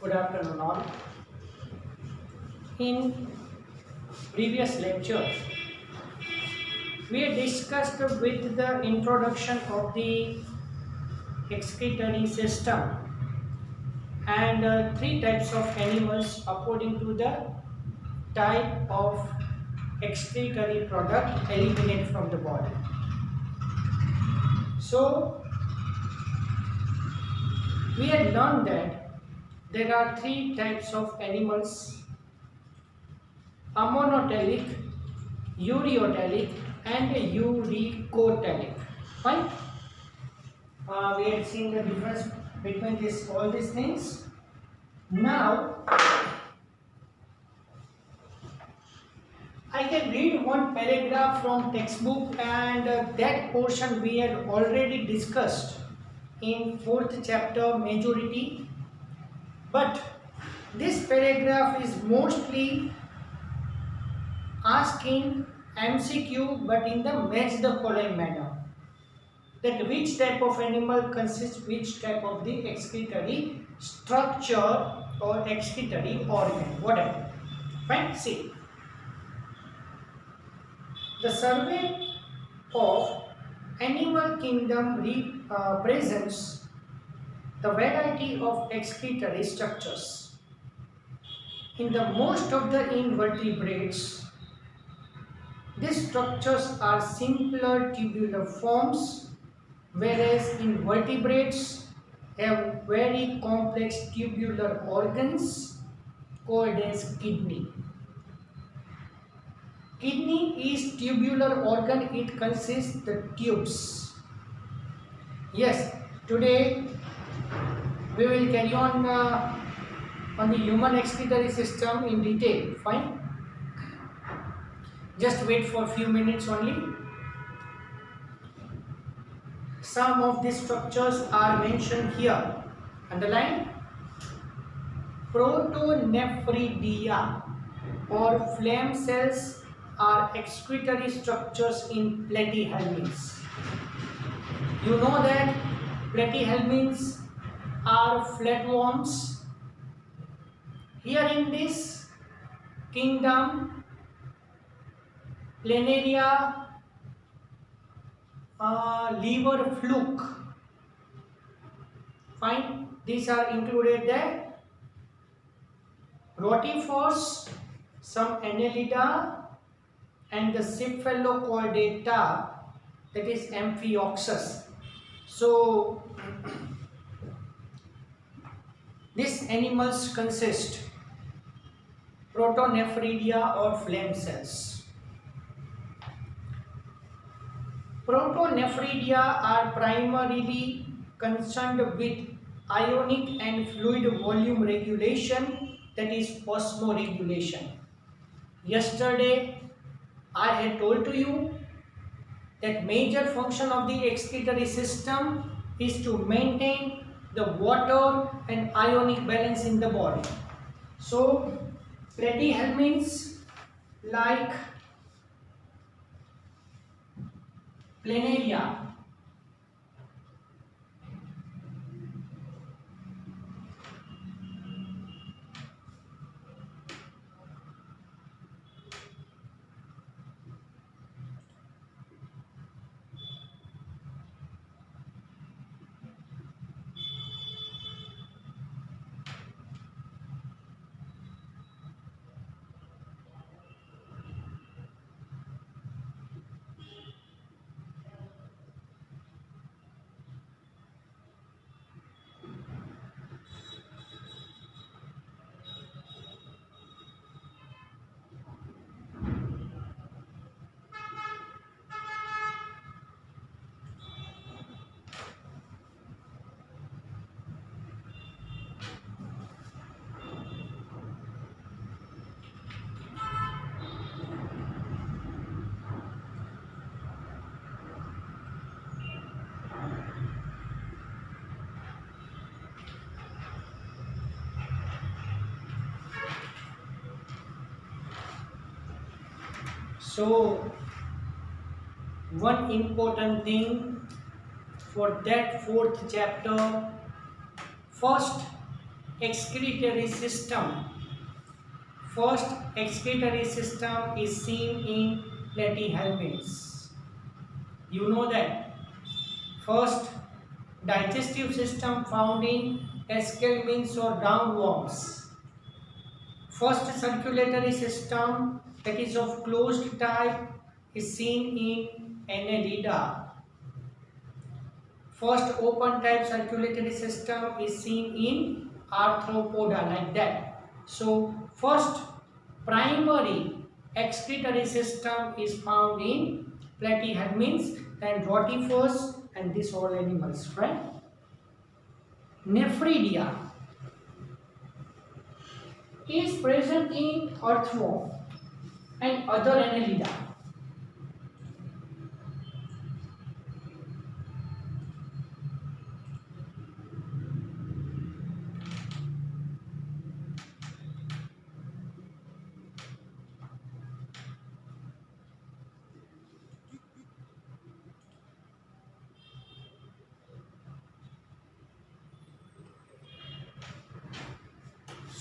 Good afternoon all. In previous lecture, we had discussed with the introduction of the excretory system and three types of animals according to the type of excretory product eliminated from the body. So, we had learned that there are three types of animals: ammonotelic, ureotelic and uricotelic. Fine. We had seen the difference between all these things. Now I can read one paragraph from textbook, and that portion we had already discussed in fourth chapter majority, but this paragraph is mostly asking MCQ but in the match the following manner, that which type of animal consists which type of the excretory structure or excretory organ, whatever. Fine. See, the survey of animal kingdom presents the variety of excretory structures. In the most of the invertebrates, these structures are simpler tubular forms, whereas in vertebrates have very complex tubular organs called as kidney. Kidney is tubular organ, it consists the tubes. Yes, today we will carry on the human excretory system in detail. Fine. Just wait for a few minutes only. Some of these structures are mentioned here. Underline. Protonephridia or flame cells are excretory structures in platyhelminths. You know that platyhelminths are flatworms. Here in this kingdom, planaria, liver fluke, fine, these are included there. Rotifers, some Annelida, and the Cephalochordata, that is Amphioxus. So these animals consist protonephridia or flame cells. Protonephridia are primarily concerned with ionic and fluid volume regulation, that is osmoregulation. Yesterday I had told to you that major function of the excretory system is to maintain the water and ionic balance in the body. So platyhelminths like planaria, so one important thing for that fourth chapter, first excretory system. First excretory system is seen in platyhelminths. You know that. First digestive system found in escarpments or roundworms. First circulatory system, that is of closed type, is seen in Annelida. First open type circulatory system is seen in Arthropoda, like that. So first primary excretory system is found in platyhelminths and rotifers and these all animals, right? Nephridia is present in earthworm and other Annelida.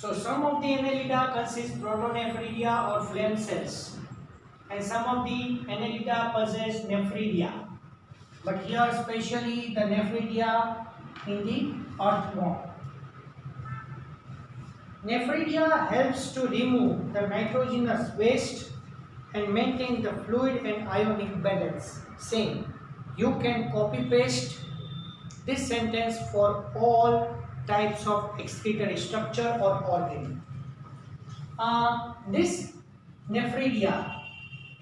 So some of the Annelida consist protonephridia or flame cells, and some of the Annelida possess nephridia. But here especially the nephridia in the earthworm. Nephridia helps to remove the nitrogenous waste and maintain the fluid and ionic balance. Same. You can copy paste this sentence for all types of excretory structure or organ. This nephridia,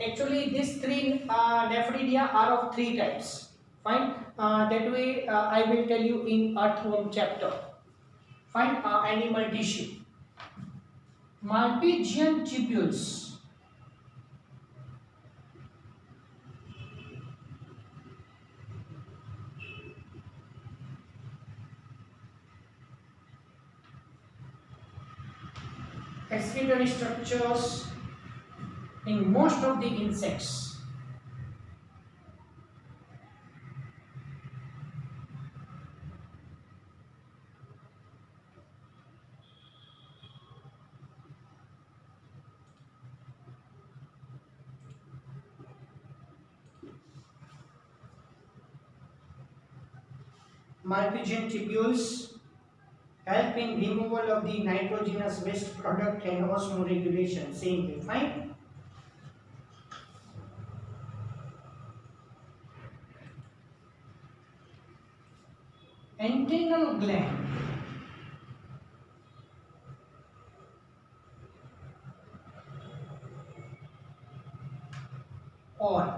actually these three nephridia are of three types. Fine. That way I will tell you in earthworm chapter. Fine. Animal tissue. Malpighian tubules. Excretory structures in most of the insects. Malpighian tubules help in removal of the nitrogenous waste product and osmoregulation. Same way, fine. Antennal gland. Or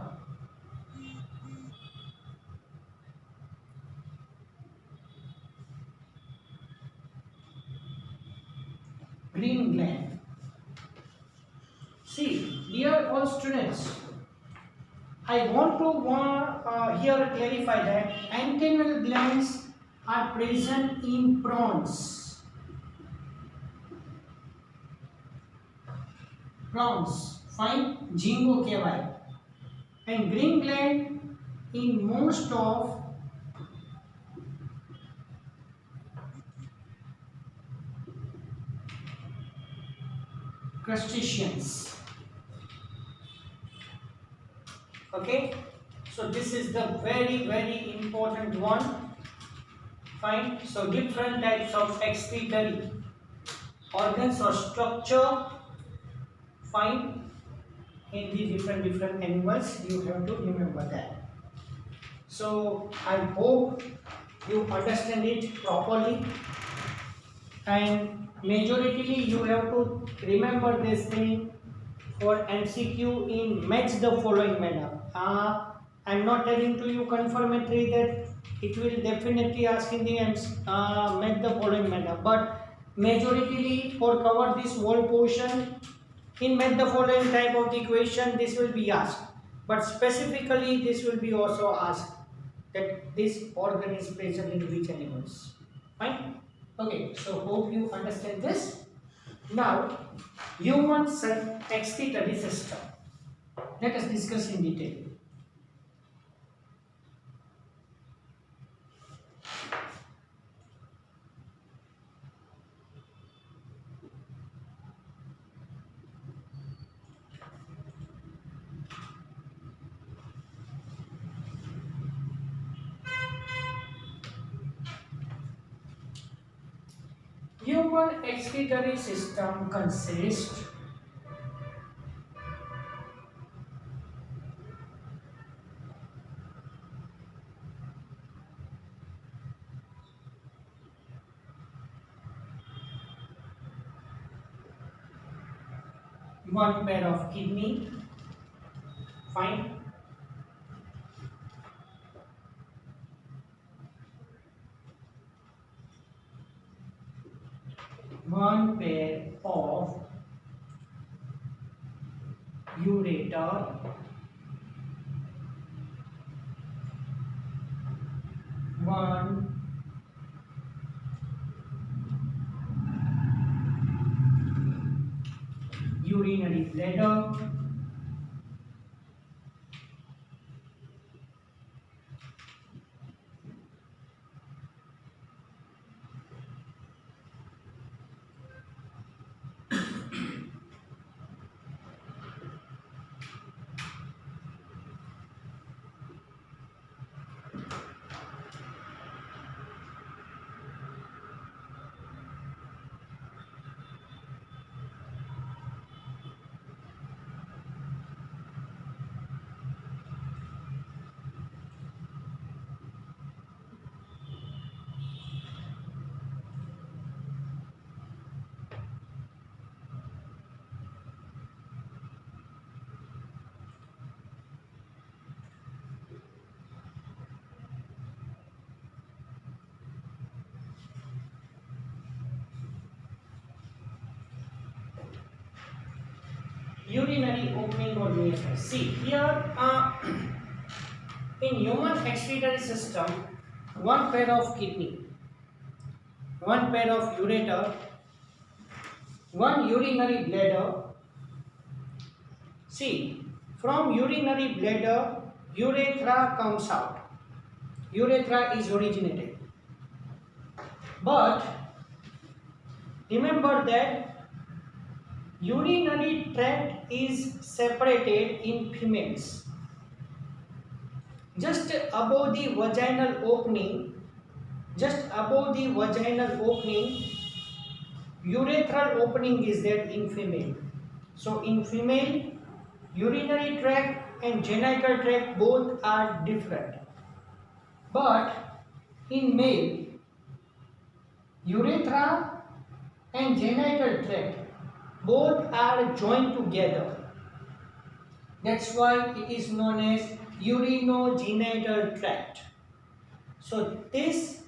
green gland. See, dear all students, I want to here clarify that antennal glands are present in prawns. Prawns, fine, ઝીંગો કહેવાય. And green gland in most of crustaceans. Okay, so this is the very important one. Fine. So different types of excretory organs or structure. Fine. In the different animals, you have to remember that. So I hope you understand it properly, and majoritarily you have to remember this thing for MCQ in match the following manner. I am not telling to you confirmatory that it will definitely ask in the match the following manner, but majoritarily for cover this whole portion in match the following type of the equation this will be asked, but specifically this will be also asked that this organ is present in which animals. Fine. Okay, so hope you understand this. Now human excretory system, let us discuss in detail. Human excretory system consists one pair of kidney, fine, one pair of ureter, one urinary bladder, urinary opening or urethra. See here, in human excretory system, one pair of kidney, one pair of ureter, one urinary bladder. See, from urinary bladder, urethra comes out. Urethra is originated. But remember that urinary tract is separated in females. Just above the vaginal opening, urethral opening is there in female. So in female, urinary tract and genital tract both are different. But in male, urethra and genital tract both are joined together. That's why it is known as urinogenital tract. So this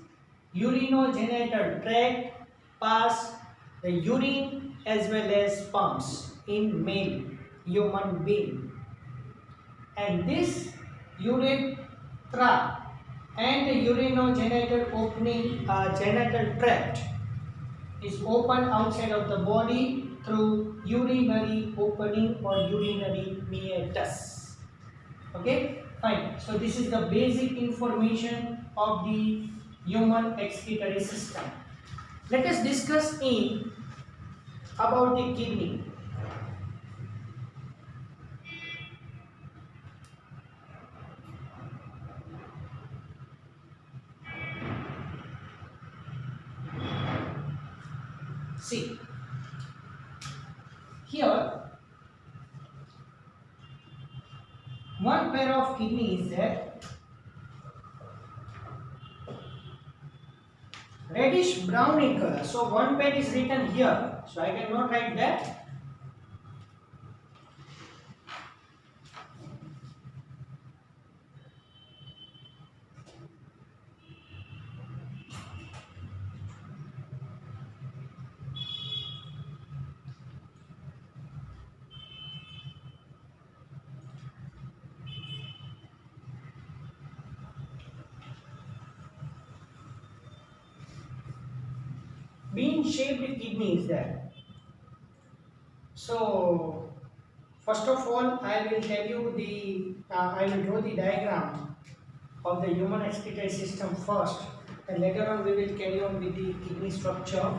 urinogenital tract pass the urine as well as sperms in male human being, and this urethra and the urinogenital opening genital tract is open outside of the body through urinary opening or urinary meatus. Okay, fine. So this is the basic information of the human excretory system. Let us discuss about the kidney. See, here one pair of kidney is there, reddish brown in color. So one pair is written here, so I cannot write that. Bean shaped kidney is there. So first of all, I will tell you I will draw the diagram of the human excretory system first, and later on we will carry on with the kidney structure.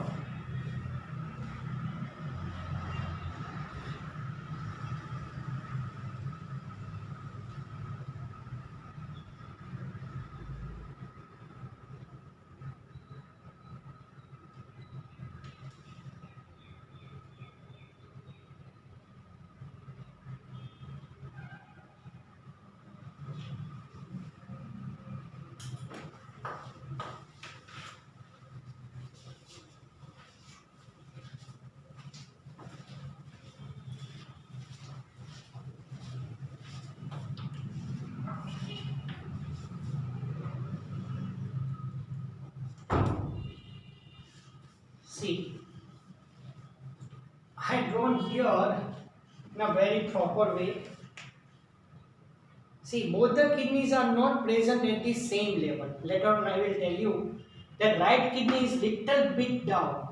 drawn here in a very proper way. See, both the kidneys are not present at the same level. Later on I will tell you that right kidney is little bit down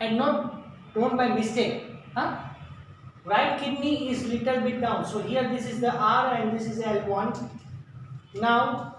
and not drawn by mistake. Huh? Right kidney is little bit down. So here this is the R and this is L1. Now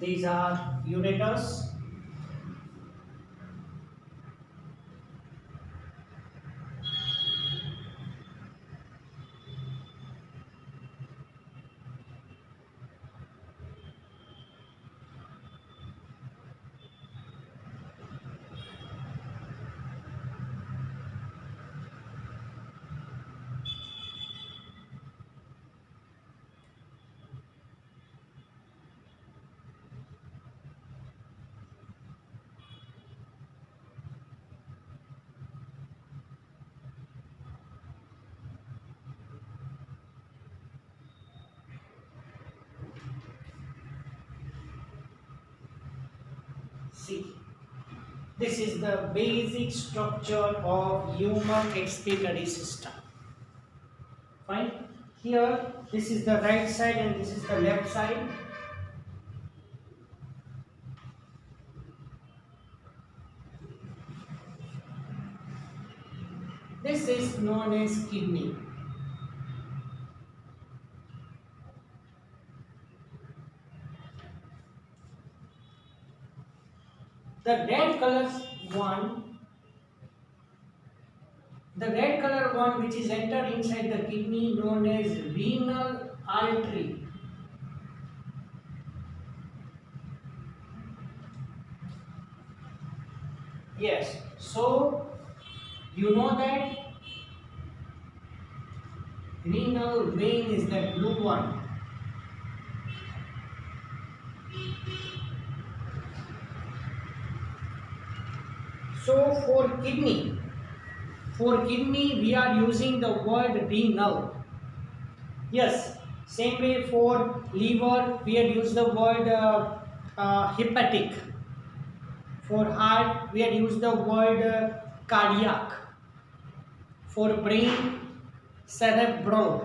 these are ureters. See, this is the basic structure of human excretory system. Fine. Here, this is the right side and this is the left side. This is known as kidney. The red color one which is entered inside the kidney known as renal artery. Yes, so you know that renal vein is that blue one. So for kidney we are using the word renal. Yes, same way for liver we had used the word hepatic. For heart we had used the word cardiac. For brain cerebrum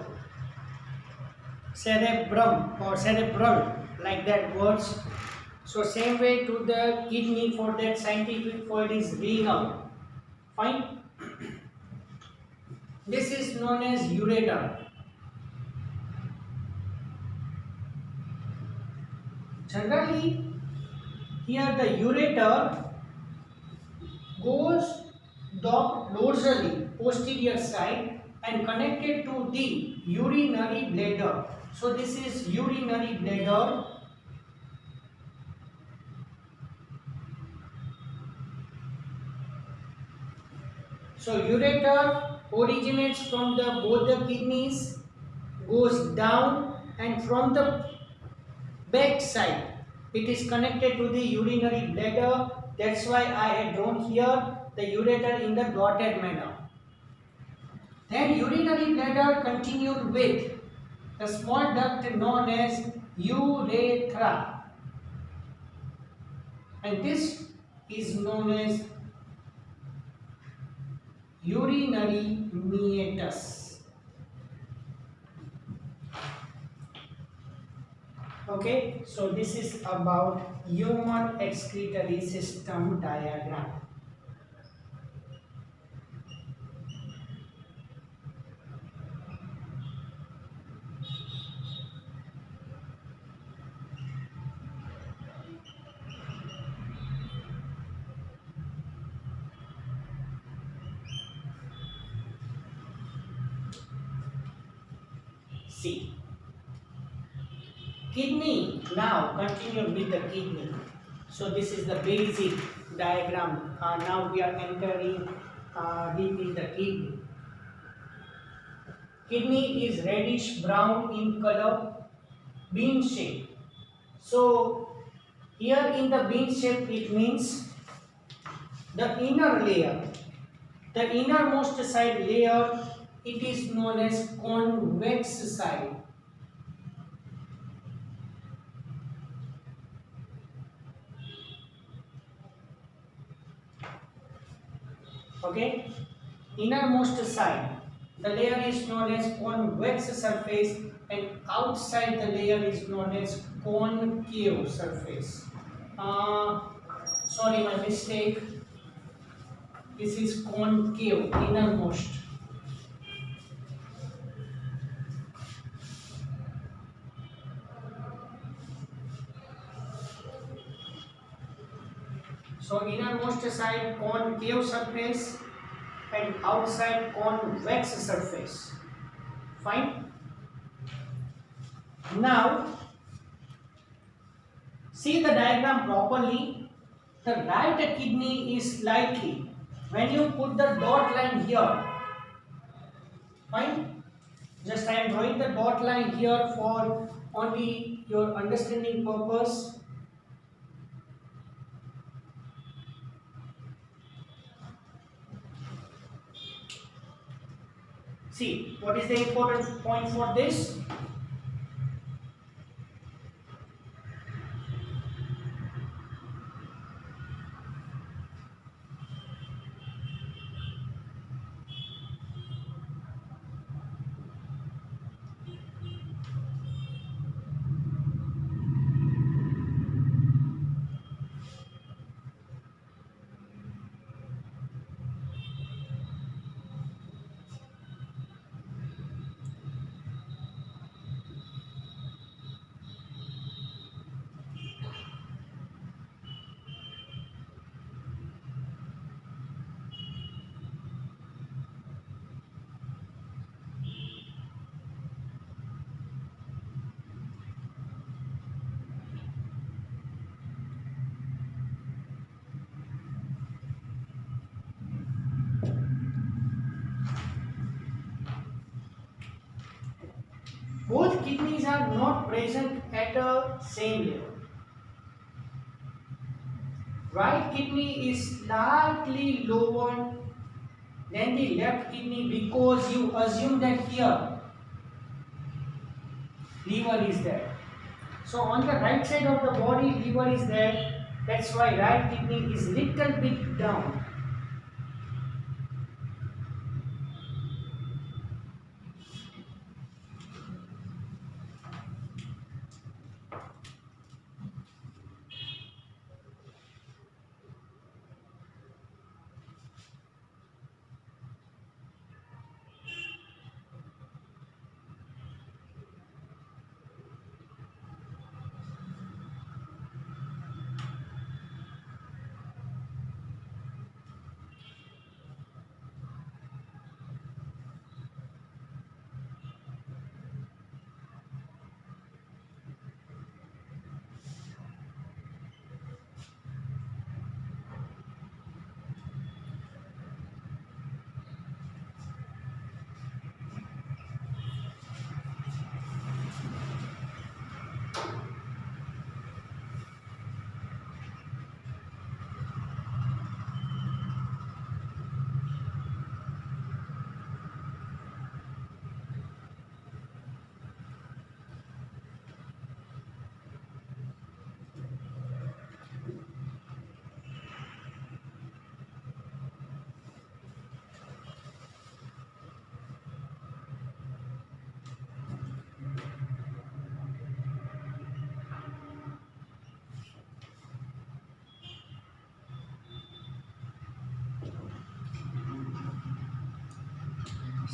or cerebral, like that words. So same way to the kidney, for that scientific word is renal. Fine. This is known as ureter. Generally, here the ureter goes dorsally, posterior side, and connected to the urinary bladder. So this is urinary bladder. So ureter originates from both the kidneys, goes down, and from the back side it is connected to the urinary bladder. That's why I had drawn here the ureter in the dotted manner. Then urinary bladder continued with the small duct known as urethra, and this is known as urinary meatus. Okay, so this is about human excretory system diagram. See, kidney. Now continue with the kidney. So this is the basic diagram. Now we are entering deep in the kidney. Kidney is reddish brown in color, bean shape. So here in the bean shape it means the inner layer, the innermost side layer, it is known as convex side. Okay, innermost side, the layer is known as convex surface, and outside the layer is known as concave surface. Uh, Sorry, my mistake. This is concave, innermost. So innermost side concave surface and outside convex surface. Fine. Now see the diagram properly. The right kidney is slightly. When you put the dot line here, fine. Just I am drawing the dot line here for only your understanding purpose. See, what is the important point for this? Both kidneys are not present at a same level. Right kidney is slightly lower than the left kidney because you assume that here liver is there. So on the right side of the body liver is there. That's why right kidney is little bit down.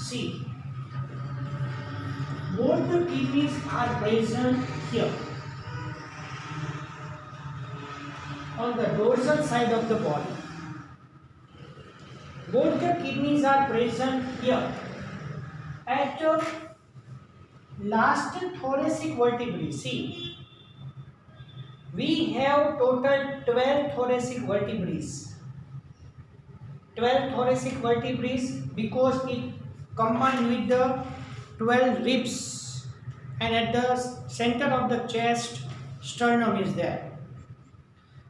See, both the kidneys are present here on the dorsal side of the body. Both the kidneys are present here at the last thoracic vertebrae. See, we have total 12 thoracic vertebrae. 12 thoracic vertebrae because it combined with the 12 ribs, and at the center of the chest sternum is there.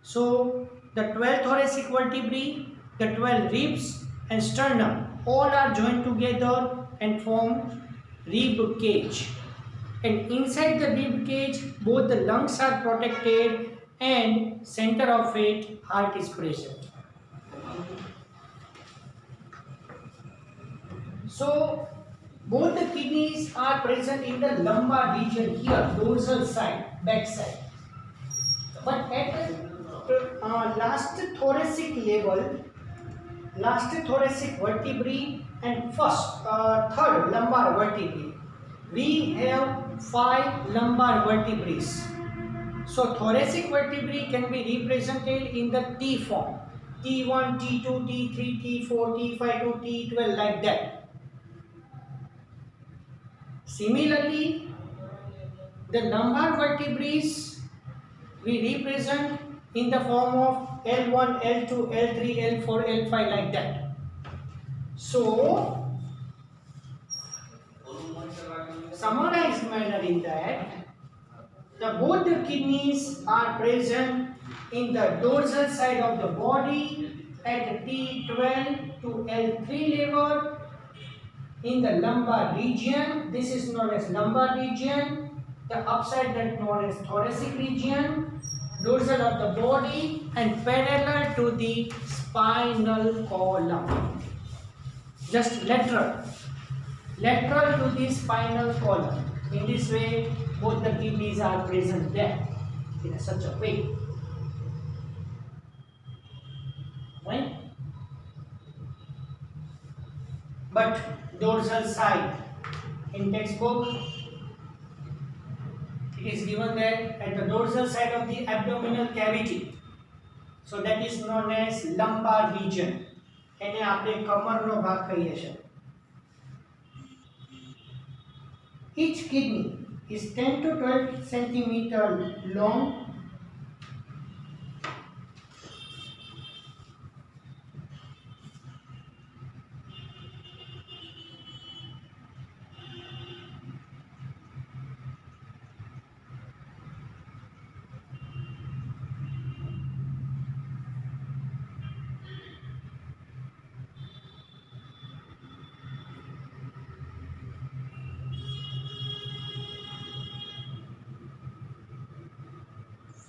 So the 12 thoracic vertebrae, the 12 ribs and sternum all are joined together and form rib cage, and inside the rib cage both the lungs are protected and center of it heart is present. So both the kidneys are present in the lumbar region here, dorsal side, back side. But at the last thoracic level, last thoracic vertebrae and third lumbar vertebrae, we have 5 lumbar vertebrae. So thoracic vertebrae can be represented in the T form, T1, T2, T3, T4, T5 to T12, like that. Similarly, the lumbar vertebrae we represent in the form of L1, L2, L3, L4, L5, like that. So, summarized manner in that, both the kidneys are present in the dorsal side of the body at T12 to L3 level. In the lumbar region, this is known as lumbar region, the upside that known as thoracic region, dorsal of the body and parallel to the spinal column, just lateral to the spinal column. In this way, both the kidneys are present there in such a way. Right? But dorsal side in textbook it is given that at the dorsal side of the abdominal cavity, so that is known as lumbar region. એને આપણે કમરનો ભાગ કહીએ છીએ. Each kidney is 10 to 12 centimeter long.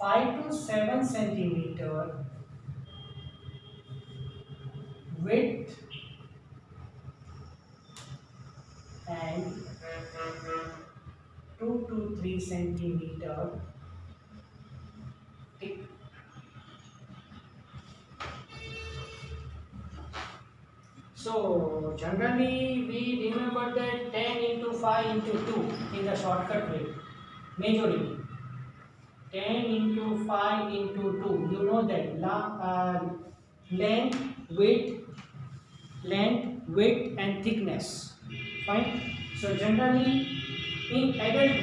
Five to 7 centimeter width and 2 to 3 centimeter thick. So generally we remember that 10 into 5 into 2 in the shortcut way, majority. 10 into 5 into 2, you know that length, width and thickness. Fine. So generally in adult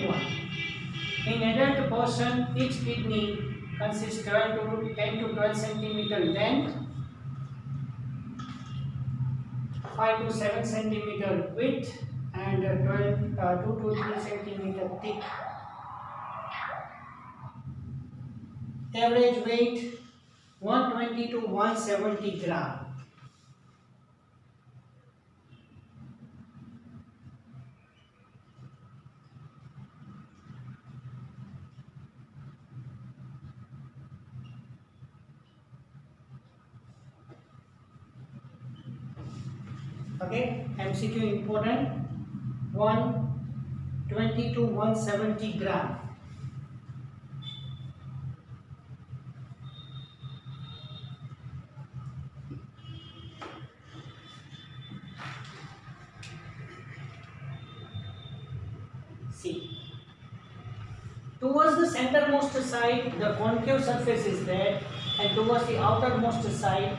person, each kidney consists 10 to 12 centimeter length, 5 to 7 centimeter width and 2 to 3 centimeter thick. Average weight 120 to 170 gram. Okay, MCQ important. 120 to 170 gram. See, towards the centermost side, the concave surface is there, and towards the outermost side,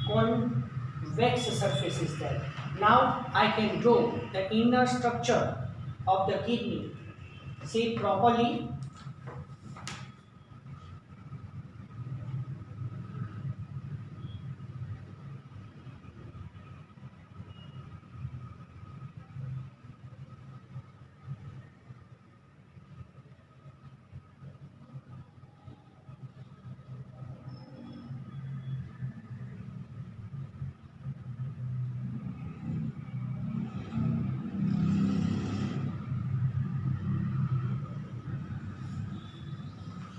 convex surface is there. Now I can draw the inner structure of the kidney. See properly.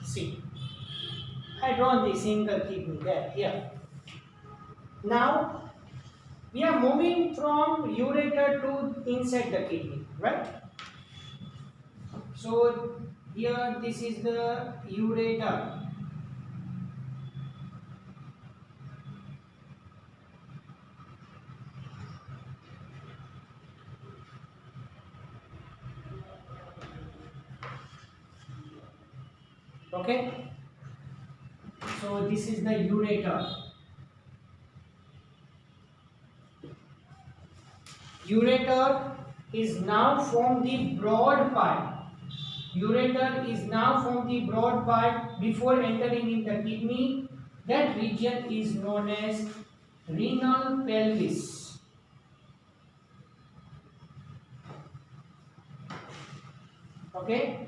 See, I drawn the single kidney there, here. Now, we are moving from ureter to inside the kidney, right? So, here this is the ureter. Okay? So, this is the ureter. Ureter is now from the broad part. Ureter is now from the broad part before entering in the kidney. That region is known as renal pelvis. Okay?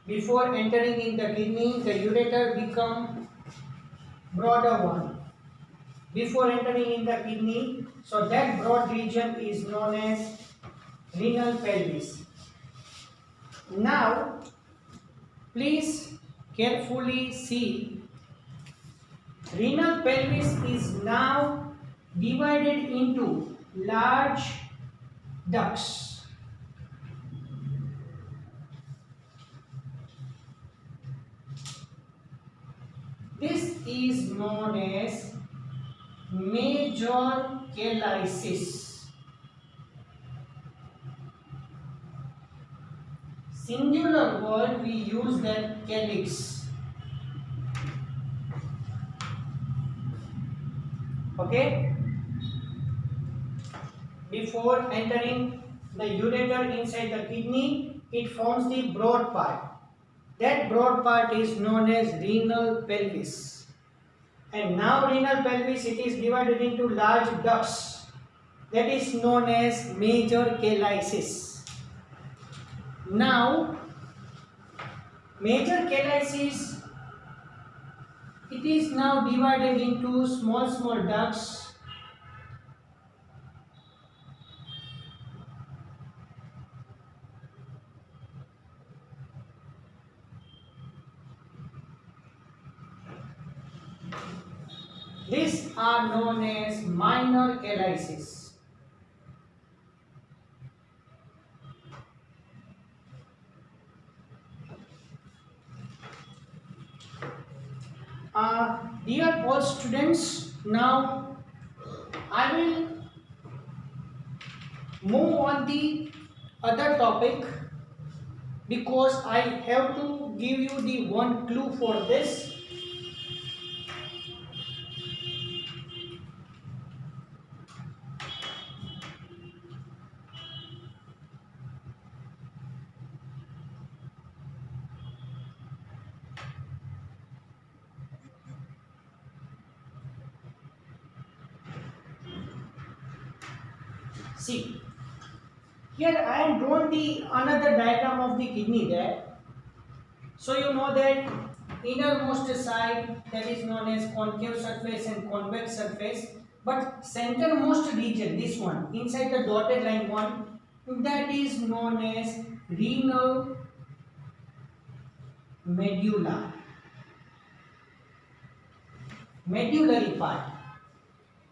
Before entering in the kidney, the ureter become broader one. Before entering in the kidney, so that broad region is known as renal pelvis. Now, please carefully see, renal pelvis is now divided into large ducts. This is known as major calycis. Singular word we use that calyx. Okay? Before entering the ureter inside the kidney, it forms the broad part. That broad part is known as renal pelvis. And now renal pelvis, it is divided into large ducts. That is known as major calycis. Now, major calycis, it is now divided into small ducts. These are known as minor calyces. Dear all students, now I will move on the other topic because I have to give you the one clue for this. See, here I am drawn the another diagram of the kidney there. So you know that innermost side, that is known as concave surface and convex surface, but centermost region, this one inside the dotted line one, that is known as renal medulla, medullary part.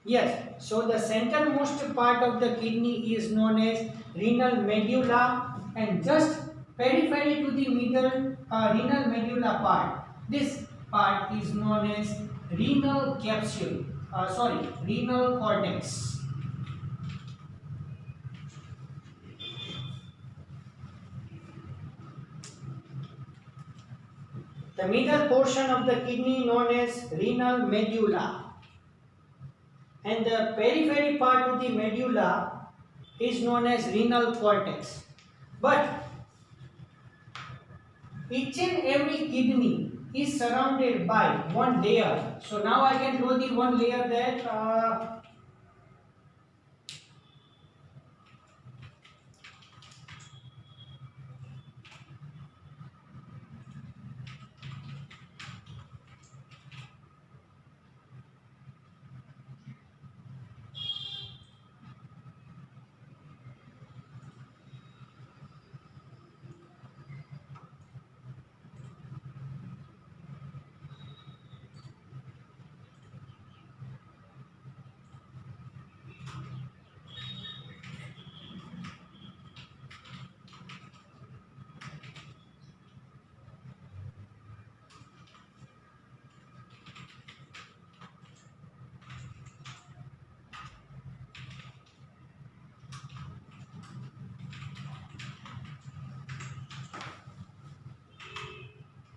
Yes, so the centermost part of the kidney is known as renal medulla, and just periphery to the middle renal medulla part, this part is known as renal capsule, renal cortex. The middle portion of the kidney known as renal medulla, and the periphery part of the medulla is known as renal cortex. But each and every kidney is surrounded by one layer. So now I can draw the one layer that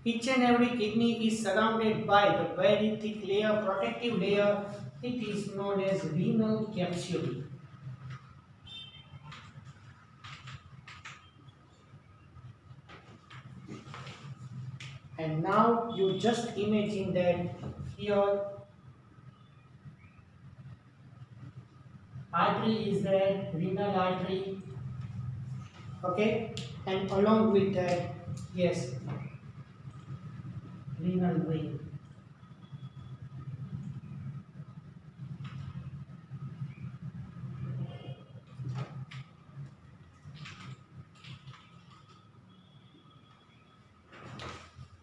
each and every kidney is surrounded by the very thick layer, protective layer. It is known as renal capsule. And now you just imagine that here artery is there, renal artery, okay, and along with that, yes, renal vein.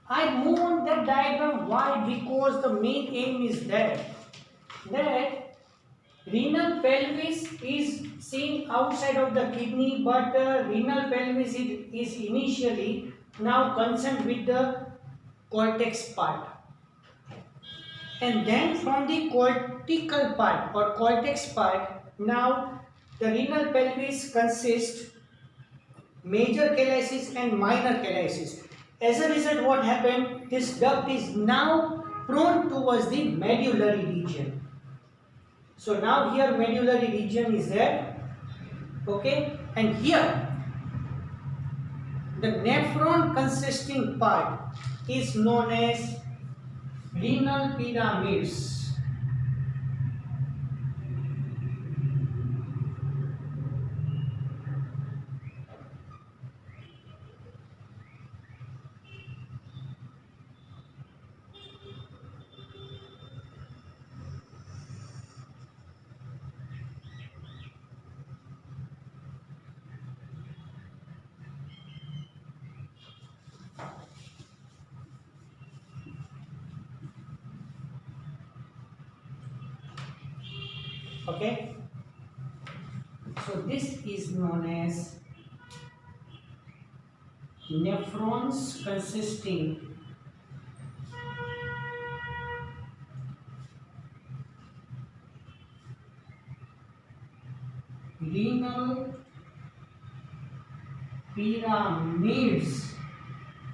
I move on that diagram. Why? Because the main aim is that renal pelvis is seen outside of the kidney, but renal pelvis is initially now concerned with the cortex part, and then from the cortical part or cortex part, now the renal pelvis consists major calyces and minor calyces. As a result, what happened? This duct is now prone towards the medullary region. So now here medullary region is there, okay, and here the nephron consisting part is known as renal pyramids. Okay, so this is known as nephrons consisting renal pyramids,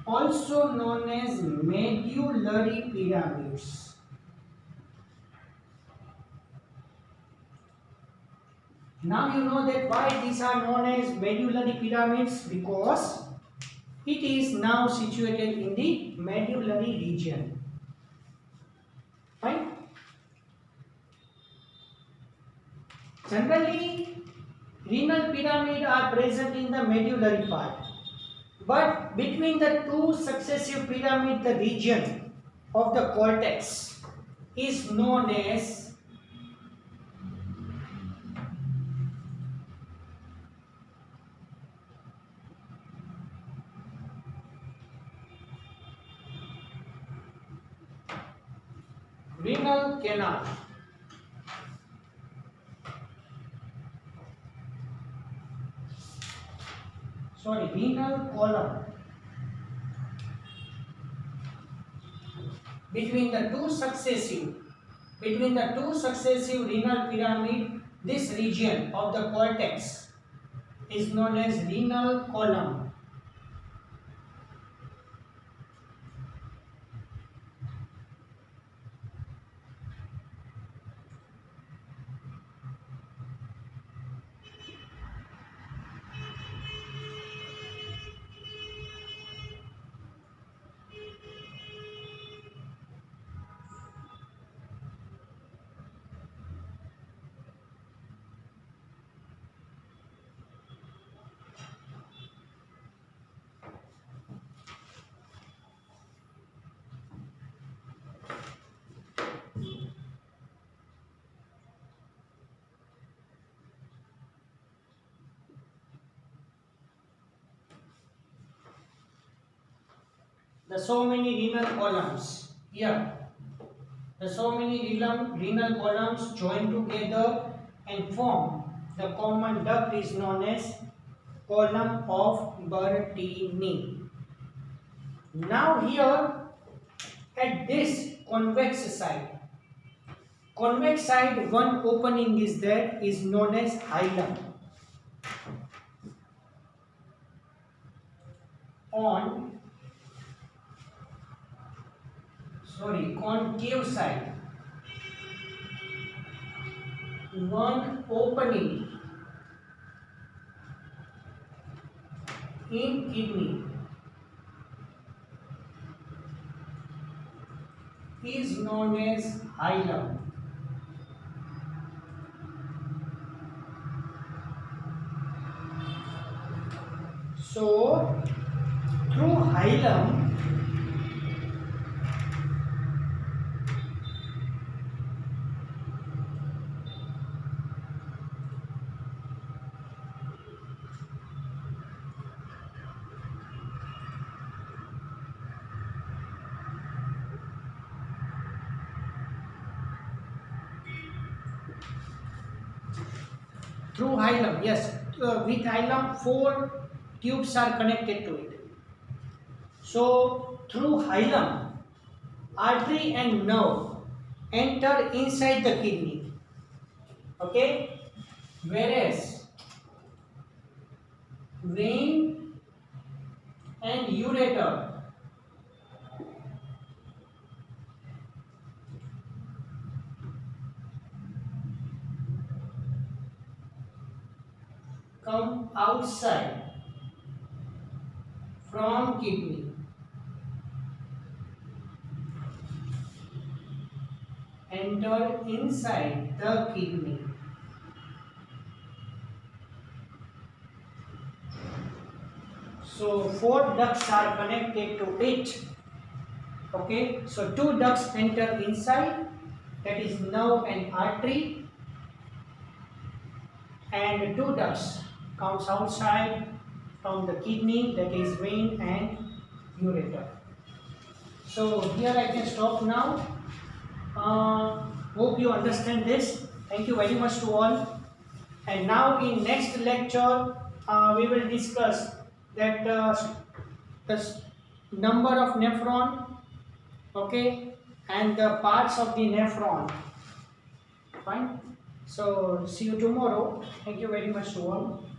also known as medullary pyramids. Now you know that why these are known as medullary pyramids, because it is now situated in the medullary region. Fine. Generally, renal pyramid are present in the medullary part, but between the two successive pyramid, the region of the cortex is known as renal canal. Sorry, renal column. Between the two successive renal pyramid, this region of the cortex is known as renal column. so many renal columns here. The so many renal columns join together and form the common duct is known as column of Bertini. Now here at this convex side one opening is there is known as hilum. Concave side one opening in kidney is known as hilum. So through hilum yes, with hilum 4 tubes are connected to it. So through hilum artery and nerve enter inside the kidney, okay, whereas vein and ureter come outside from kidney. Enter inside the kidney. So 4 ducts are connected to it. Okay, so 2 ducts enter inside, that is nerve and artery, and 2 ducts comes outside from the kidney, that is vein and ureter. So here I can stop now. Hope you understand this. Thank you very much to all. And now in next lecture we will discuss that the number of nephron, okay, and the parts of the nephron. Fine. So see you tomorrow. Thank you very much to all.